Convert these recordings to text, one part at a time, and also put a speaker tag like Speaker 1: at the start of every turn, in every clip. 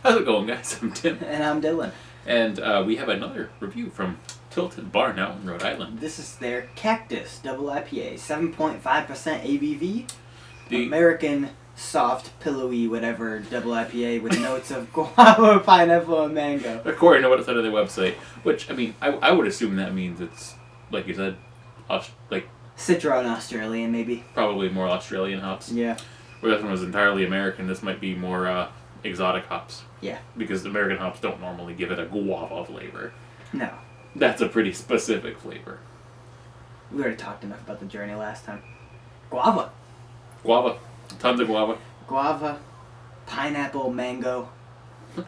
Speaker 1: How's it going, guys? I'm Tim.
Speaker 2: And I'm Dylan.
Speaker 1: And we have another review from Tilted Barn out in Rhode Island.
Speaker 2: This is their Cactus Double IPA, 7.5% ABV. American soft, pillowy, whatever double IPA with notes of guava, pineapple, and mango.
Speaker 1: According to what it said on their website. Which, I mean, I would assume that means it's, like you said, like...
Speaker 2: Citron Australian, maybe.
Speaker 1: Probably more Australian hops.
Speaker 2: Yeah.
Speaker 1: Where this one was entirely American, this might be more exotic hops.
Speaker 2: Yeah.
Speaker 1: Because American hops don't normally give it a guava flavor.
Speaker 2: No.
Speaker 1: That's a pretty specific flavor.
Speaker 2: We already talked enough about the journey last time. Guava.
Speaker 1: Guava. Tons of guava.
Speaker 2: Guava, pineapple, mango.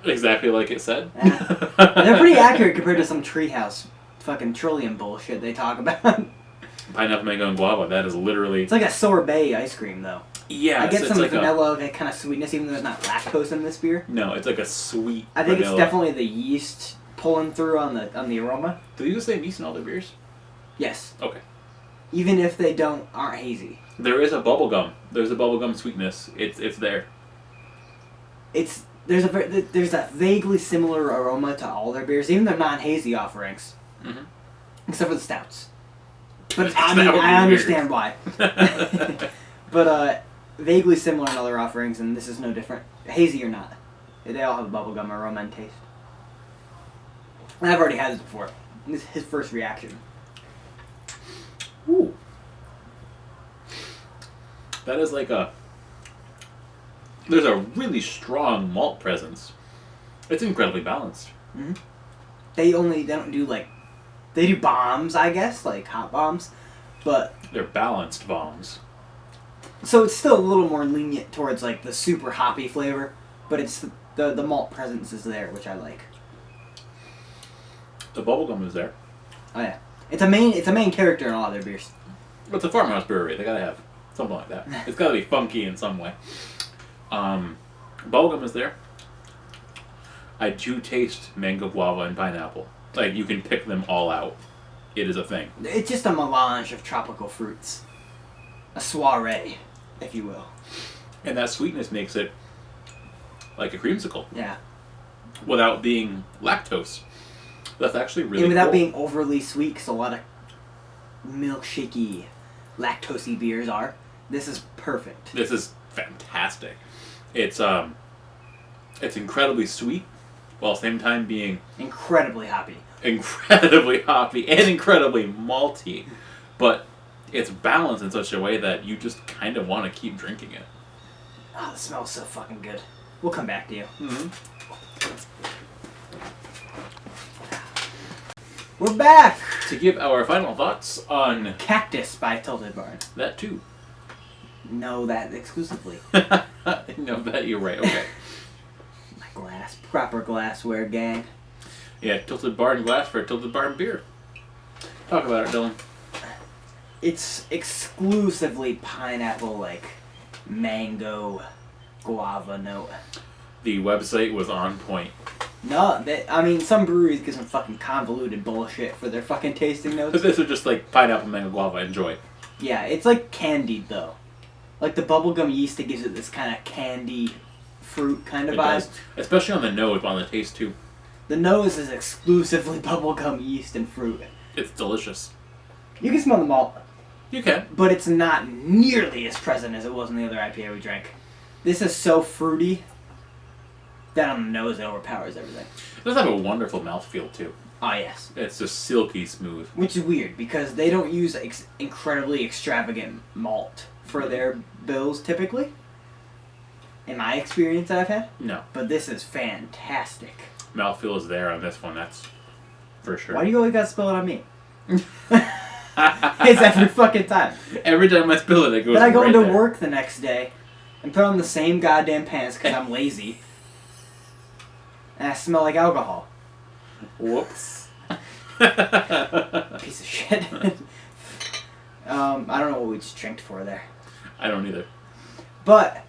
Speaker 1: Exactly like it said.
Speaker 2: They're pretty accurate compared to some treehouse fucking trillium bullshit they talk about.
Speaker 1: Pineapple, mango, and guava. That is literally...
Speaker 2: It's like a sorbet ice cream, though.
Speaker 1: Yeah,
Speaker 2: I get some
Speaker 1: like
Speaker 2: vanilla kind of sweetness, even though there's not lactose in this beer.
Speaker 1: No, it's like a sweet
Speaker 2: I think
Speaker 1: vanilla.
Speaker 2: it's definitely the yeast pulling through on the aroma.
Speaker 1: Do you use the same yeast in all their beers?
Speaker 2: Yes.
Speaker 1: Okay.
Speaker 2: Even if they aren't hazy.
Speaker 1: There is a bubblegum. There's a bubblegum sweetness. It's there.
Speaker 2: There's a vaguely similar aroma to all their beers, even their non-hazy offerings.
Speaker 1: Mm-hmm.
Speaker 2: Except for the stouts. But I mean, I understand why. But vaguely similar in other offerings, and this is no different. Hazy or not. They all have a bubblegum aroma and taste. And I've already had this before. This is his first reaction.
Speaker 1: Ooh. That is like a... There's a really strong malt presence. It's incredibly balanced.
Speaker 2: Mm-hmm. They don't do like... They do bombs, I guess, like hot bombs, but...
Speaker 1: They're balanced bombs.
Speaker 2: So it's still a little more lenient towards like the super hoppy flavor, but it's the malt presence is there, which I like.
Speaker 1: The bubblegum is there.
Speaker 2: Oh yeah. It's a main character in all of their beers.
Speaker 1: It's a farmhouse brewery. They gotta have something like that. It's gotta be funky in some way. Bubblegum is there. I do taste mango, guava, and pineapple. Like, you can pick them all out. It is a thing.
Speaker 2: It's just a melange of tropical fruits. A soiree, if you will.
Speaker 1: And that sweetness makes it like a creamsicle.
Speaker 2: Yeah.
Speaker 1: Without being lactose. That's actually really
Speaker 2: And without
Speaker 1: cool.
Speaker 2: being overly sweet, because a lot of milkshakey, lactosey beers are. This is perfect.
Speaker 1: This is fantastic. It's incredibly sweet, while at the same time being...
Speaker 2: Incredibly hoppy.
Speaker 1: Incredibly hoppy and incredibly malty. But it's balanced in such a way that you just kind of want to keep drinking it.
Speaker 2: Oh, it smells so fucking good. We'll come back to you.
Speaker 1: Mm-hmm.
Speaker 2: We're back!
Speaker 1: To give our final thoughts on...
Speaker 2: Cactus by Tilted Barn.
Speaker 1: That too.
Speaker 2: No, that exclusively.
Speaker 1: No, that you're right, okay.
Speaker 2: My glass. Proper glassware, gang.
Speaker 1: Yeah, Tilted Barn glass for a Tilted Barn beer. Talk about it, Dylan.
Speaker 2: It's exclusively pineapple, like, mango, guava note.
Speaker 1: The website was on point.
Speaker 2: No, some breweries get some fucking convoluted bullshit for their fucking tasting notes.
Speaker 1: But this is just like pineapple, mango, guava, enjoy.
Speaker 2: Yeah, it's like candied, though. Like the bubblegum yeast, it gives it this kind of candy fruit kind of
Speaker 1: It
Speaker 2: vibe.
Speaker 1: does. Especially on the nose, but on the taste too.
Speaker 2: The nose is exclusively bubblegum yeast and fruit.
Speaker 1: It's delicious.
Speaker 2: You can smell the malt,
Speaker 1: You can.
Speaker 2: but it's not nearly as present as it was in the other IPA we drank. This is so fruity that on the nose it overpowers everything.
Speaker 1: It does have a wonderful mouthfeel too.
Speaker 2: Ah, yes.
Speaker 1: It's just silky smooth.
Speaker 2: Which is weird, because they don't use incredibly extravagant malt for their bills, typically. In my experience that I've had.
Speaker 1: No.
Speaker 2: But this is fantastic.
Speaker 1: Mouthfeel is there on this one, that's for sure.
Speaker 2: Why do you always gotta spill it on me? It's every fucking time.
Speaker 1: Every time I spill it, it goes
Speaker 2: Then I go
Speaker 1: right
Speaker 2: into
Speaker 1: there.
Speaker 2: work the next day and put on the same goddamn pants because I'm lazy. And I smell like alcohol.
Speaker 1: Whoops.
Speaker 2: Piece of shit. I don't know what we just drinked for there.
Speaker 1: I don't either.
Speaker 2: But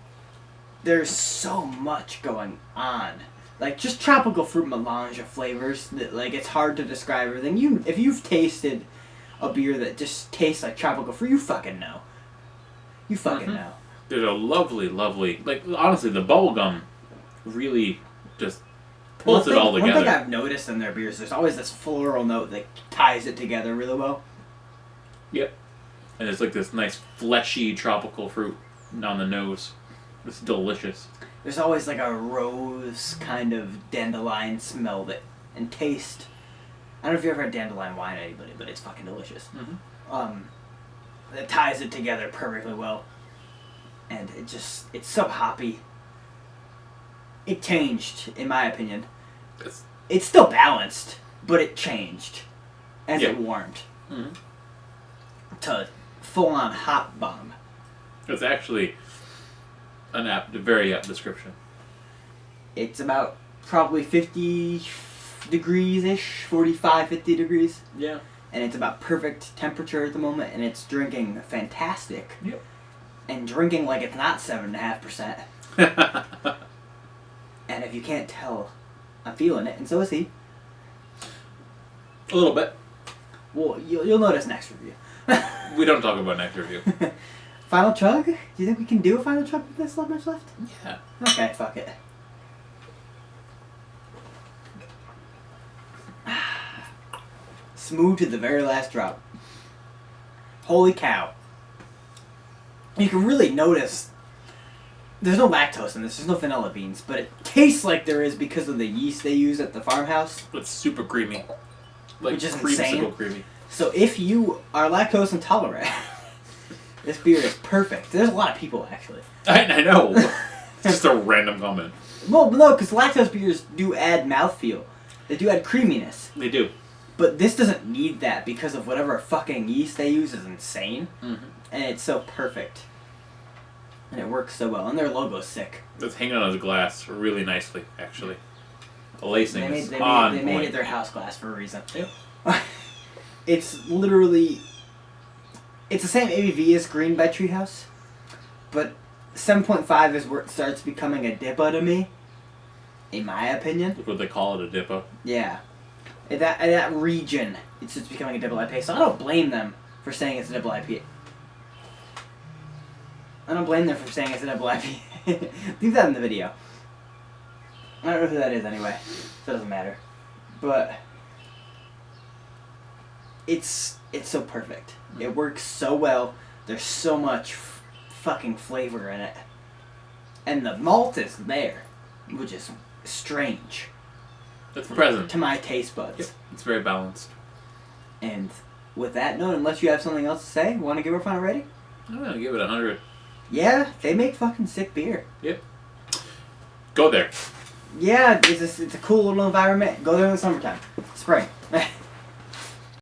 Speaker 2: there's so much going on. Like, just tropical fruit melange of flavors that, like, it's hard to describe everything. If you've tasted a beer that just tastes like tropical fruit, you fucking know. You fucking know.
Speaker 1: There's a lovely, lovely... Like, honestly, the bubblegum really just pulls it all
Speaker 2: One thing
Speaker 1: together.
Speaker 2: I've noticed in their beers, there's always this floral note that ties it together really well.
Speaker 1: Yep. And it's like this nice fleshy tropical fruit on the nose. It's delicious.
Speaker 2: There's always like a rose kind of dandelion smell and taste. I don't know if you ever had dandelion wine, anybody, but it's fucking delicious.
Speaker 1: Mm-hmm.
Speaker 2: It ties it together perfectly well. And it's so hoppy. It changed, in my opinion. It's still balanced, but it changed as it warmed.
Speaker 1: Mm-hmm.
Speaker 2: To full-on hop bomb.
Speaker 1: It's actually a very apt description.
Speaker 2: It's about probably 50 degrees-ish, 45, 50 degrees.
Speaker 1: Yeah.
Speaker 2: And it's about perfect temperature at the moment, and it's drinking fantastic.
Speaker 1: Yep.
Speaker 2: And drinking like it's not 7.5%. And if you can't tell, I'm feeling it, and so is he.
Speaker 1: A little bit.
Speaker 2: Well, you'll notice next review.
Speaker 1: We don't talk about next review.
Speaker 2: Final chug? Do you think we can do a final chug with this much left?
Speaker 1: Yeah.
Speaker 2: Okay, fuck it. Smooth to the very last drop. Holy cow. You can really notice there's no lactose in this, there's no vanilla beans, but it tastes like there is because of the yeast they use at the farmhouse.
Speaker 1: It's super creamy. Like
Speaker 2: Which is
Speaker 1: creamsicle
Speaker 2: insane.
Speaker 1: creamy.
Speaker 2: So if you are lactose intolerant, this beer is perfect. There's a lot of people, actually.
Speaker 1: I know. It's just a random comment.
Speaker 2: Well, no, because lactose beers do add mouthfeel. They do add creaminess.
Speaker 1: They do.
Speaker 2: But this doesn't need that because of whatever fucking yeast they use is insane.
Speaker 1: Mm-hmm.
Speaker 2: And it's so perfect. And it works so well. And their logo's sick.
Speaker 1: It's hanging on his glass really nicely, actually. The lacing is
Speaker 2: They
Speaker 1: on
Speaker 2: made
Speaker 1: point.
Speaker 2: it their house glass for a reason.
Speaker 1: Yep.
Speaker 2: It's literally... It's the same ABV as Green by Treehouse. But 7.5 is where it starts becoming a DIPA to me. In my opinion.
Speaker 1: That's what they call it, a DIPA.
Speaker 2: Yeah. At that region, it's just becoming a double IPA. So I don't blame them for saying it's a double IPA. I don't blame them for saying it's a double IPA. Leave that in the video. I don't know who that is anyway, so it doesn't matter. But it's so perfect. It works so well. There's so much fucking flavor in it. And the malt is there, which is strange.
Speaker 1: It's present.
Speaker 2: To my taste buds.
Speaker 1: Yep. It's very balanced.
Speaker 2: And with that note, unless you have something else to say, want to give our final rating?
Speaker 1: I'm going to give it 100.
Speaker 2: Yeah, they make fucking sick beer.
Speaker 1: Yep. Go there.
Speaker 2: Yeah, it's a cool little environment. Go there in the summertime. Spring.